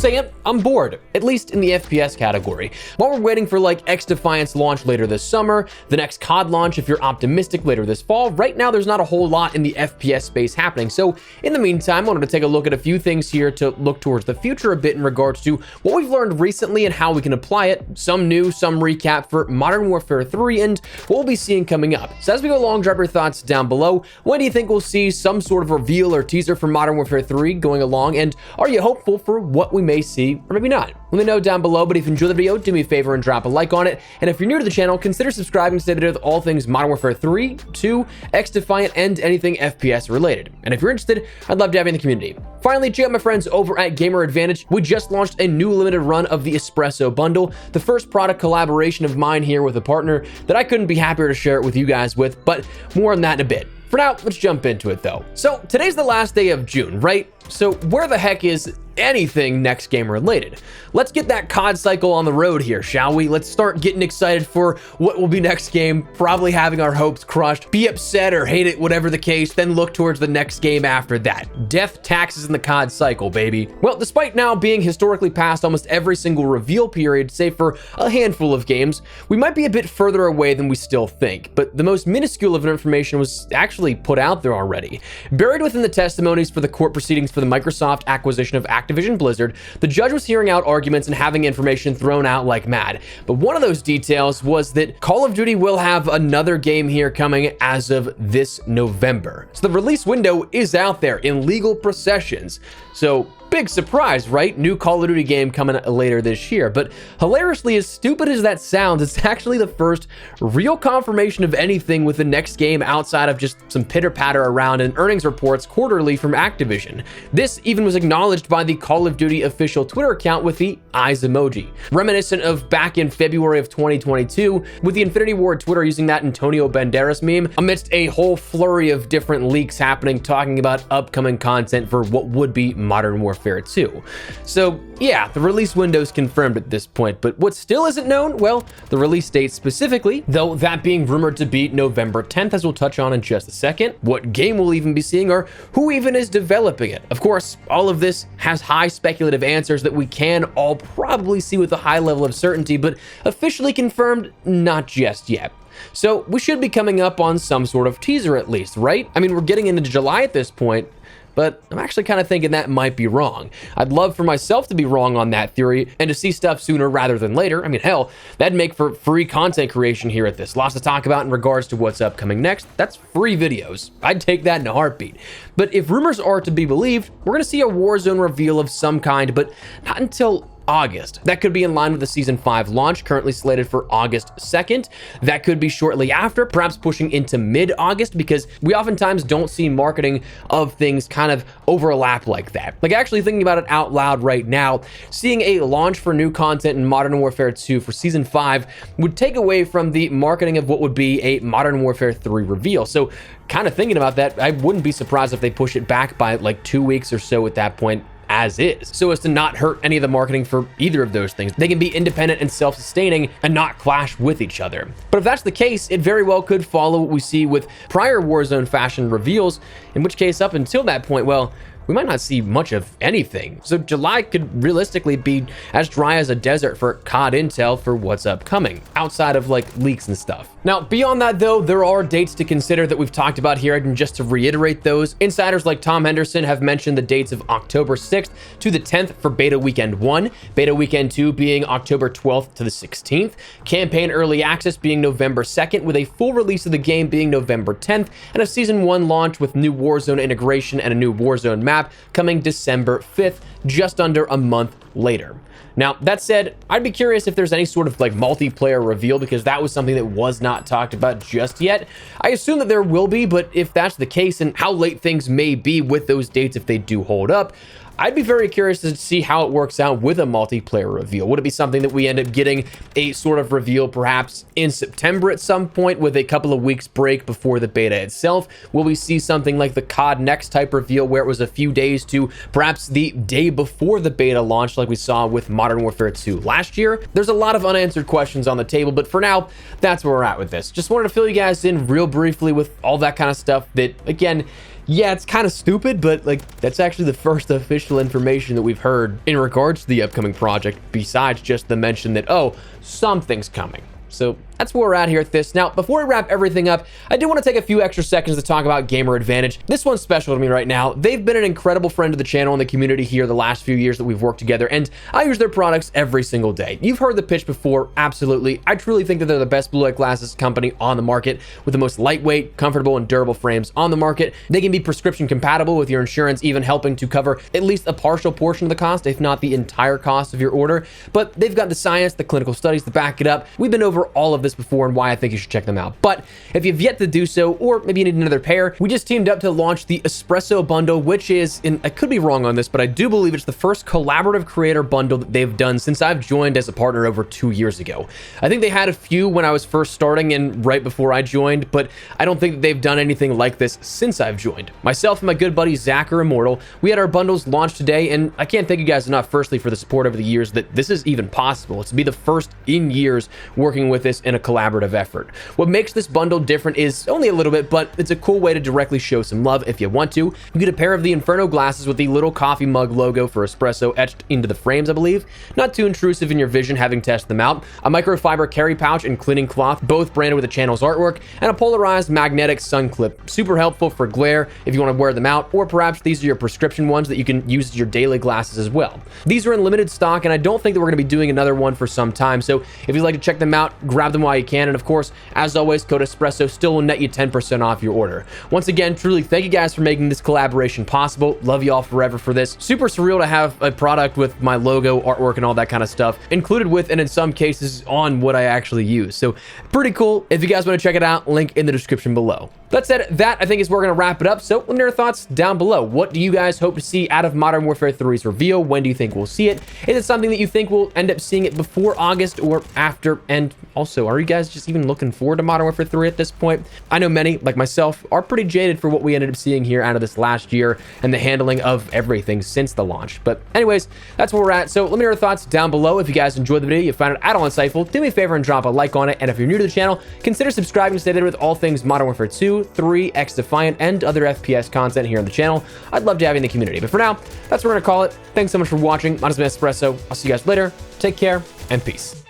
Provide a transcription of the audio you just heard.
say it, I'm bored, at least in the FPS category. While we're waiting for like X-Defiant's launch later this summer, the next COD launch if you're optimistic later this fall, right now there's not a whole lot in the FPS space happening. So in the meantime, I wanted to take a look at a few things here to look towards the future a bit in regards to what we've learned recently and how we can apply it, some new, some recap for Modern Warfare 3, and what we'll be seeing coming up. So as we go along, drop your thoughts down below. When do you think we'll see some sort of reveal or teaser for Modern Warfare 3 going along, and are you hopeful for what we may see or maybe not? Let me know down below, but if you enjoyed the video, do me a favor and drop a like on it, and if you're new to the channel, consider subscribing to stay updated with all things Modern Warfare 3, 2, X-Defiant, and anything FPS related. And if you're interested, I'd love to have you in the community. Finally, check out my friends over at GamerAdvantage. We just launched a new limited run of the Epsresso bundle, the first product collaboration of mine here with a partner that I couldn't be happier to share it with you guys with, but more on that in a bit. For now, let's jump into it though. So today's the last day of June, right? So where the heck is anything next game related? Let's get that COD cycle on the road here, shall we? Let's start getting excited for what will be next game, probably having our hopes crushed, be upset or hate it, whatever the case, then look towards the next game after that. Death taxes in the COD cycle, baby. Well, despite now being historically past almost every single reveal period, save for a handful of games, we might be a bit further away than we still think, but the most minuscule of information was actually put out there already. Buried within the testimonies for the court proceedings for the Microsoft acquisition of Activision Blizzard, the judge was hearing out arguments and having information thrown out like mad. But one of those details was that Call of Duty will have another game here coming as of this November. So the release window is out there in legal processions. So big surprise, right? New Call of Duty game coming later this year. But hilariously, as stupid as that sounds, it's actually the first real confirmation of anything with the next game outside of just some pitter-patter around and earnings reports quarterly from Activision. This even was acknowledged by the Call of Duty official Twitter account with the eyes emoji, reminiscent of back in February of 2022, with the Infinity Ward Twitter using that Antonio Banderas meme amidst a whole flurry of different leaks happening talking about upcoming content for what would be Modern Warfare 2. So yeah, the release window is confirmed at this point, but what still isn't known, well, the release date specifically, though that being rumored to be November 10th, as we'll touch on in just a second, what game we'll even be seeing, or who even is developing it. Of course, all of this has high speculative answers that we can all probably see with a high level of certainty, but officially confirmed, not just yet. So we should be coming up on some sort of teaser at least, right? I mean, we're getting into July at this point, but I'm actually kind of thinking that might be wrong. I'd love for myself to be wrong on that theory and to see stuff sooner rather than later. I mean, hell, that'd make for free content creation here at this. Lots to talk about in regards to what's upcoming next. That's free videos. I'd take that in a heartbeat. But if rumors are to be believed, we're going to see a Warzone reveal of some kind, but not until August. That could be in line with the Season 5 launch, currently slated for August 2nd. That could be shortly after, perhaps pushing into mid-August, because we oftentimes don't see marketing of things kind of overlap like that. Like actually thinking about it out loud right now, seeing a launch for new content in Modern Warfare 2 for Season 5 would take away from the marketing of what would be a Modern Warfare 3 reveal. So kind of thinking about that, I wouldn't be surprised if they push it back by like 2 weeks or so at that point, as is, so as to not hurt any of the marketing for either of those things. They can be independent and self-sustaining and not clash with each other. But if that's the case, it very well could follow what we see with prior Warzone fashion reveals, in which case up until that point, well, we might not see much of anything. So July could realistically be as dry as a desert for COD intel for what's upcoming, outside of like leaks and stuff. Now, beyond that though, there are dates to consider that we've talked about here, and just to reiterate those, insiders like Tom Henderson have mentioned the dates of October 6th to the 10th for Beta Weekend 1, Beta Weekend 2 being October 12th to the 16th, Campaign Early Access being November 2nd, with a full release of the game being November 10th, and a Season 1 launch with new Warzone integration and a new Warzone map coming December 5th, just under a month later. Now, that said, I'd be curious if there's any sort of like multiplayer reveal, because that was something that was not talked about just yet. I assume that there will be, but if that's the case and how late things may be with those dates if they do hold up, I'd be very curious to see how it works out with a multiplayer reveal. Would it be something that we end up getting a sort of reveal perhaps in September at some point with a couple of weeks break before the beta itself? Will we see something like the COD Next type reveal where it was a few days to perhaps the day before the beta launch like we saw with Modern Warfare 2 last year? There's a lot of unanswered questions on the table, but for now, that's where we're at with this. Just wanted to fill you guys in real briefly with all that kind of stuff that, again, yeah, it's kind of stupid, but like that's actually the first official information that we've heard in regards to the upcoming project, besides just the mention that, oh, something's coming. So that's where we're at here at this. Now, before we wrap everything up, I do want to take a few extra seconds to talk about GamerAdvantage. This one's special to me right now. They've been an incredible friend to the channel and the community here the last few years that we've worked together, and I use their products every single day. You've heard the pitch before, absolutely. I truly think that they're the best blue light glasses company on the market, with the most lightweight, comfortable, and durable frames on the market. They can be prescription compatible with your insurance, even helping to cover at least a partial portion of the cost, if not the entire cost of your order. But they've got the science, the clinical studies to back it up. We've been over all of this before and why I think you should check them out. But if you've yet to do so, or maybe you need another pair, we just teamed up to launch the Epsresso bundle, which is, and I could be wrong on this, but I do believe it's the first collaborative creator bundle that they've done since I've joined as a partner over 2 years ago. I think they had a few when I was first starting and right before I joined, but I don't think that they've done anything like this since I've joined. Myself and my good buddy Zach are Immortal, we had our bundles launched today, and I can't thank you guys enough, firstly, for the support over the years that this is even possible. It's to be the first in years working with this in a collaborative effort. What makes this bundle different is only a little bit, but it's a cool way to directly show some love if you want to. You get a pair of the Inferno glasses with the little coffee mug logo for Epsresso etched into the frames, I believe. Not too intrusive in your vision having tested them out. A microfiber carry pouch and cleaning cloth, both branded with the channel's artwork, and a polarized magnetic sun clip. Super helpful for glare if you want to wear them out, or perhaps these are your prescription ones that you can use as your daily glasses as well. These are in limited stock, and I don't think that we're going to be doing another one for some time, so if you'd like to check them out, grab them while you can, and of course, as always, code Epsresso still will net you 10% off your order. Once again, truly thank you guys for making this collaboration possible. Love you all forever for this. Super surreal to have a product with my logo, artwork, and all that kind of stuff included with, and in some cases on what I actually use. So pretty cool. If you guys want to check it out, link in the description below. That said, that I think is where we're going to wrap it up. So let me know your thoughts down below. What do you guys hope to see out of Modern Warfare 3's reveal? When do you think we'll see it? Is it something that you think we'll end up seeing it before August or after? And also, are you guys just even looking forward to Modern Warfare 3 at this point? I know many, like myself, are pretty jaded for what we ended up seeing here out of this last year and the handling of everything since the launch. But anyways, that's where we're at. So let me know your thoughts down below. If you guys enjoyed the video, you found it at all insightful, do me a favor and drop a like on it. And if you're new to the channel, consider subscribing to stay updated with all things Modern Warfare 2, 3, XDefiant, and other FPS content here on the channel. I'd love to have you in the community. But for now, that's what we're going to call it. Thanks so much for watching. My name is Epsresso. I'll see you guys later. Take care and peace.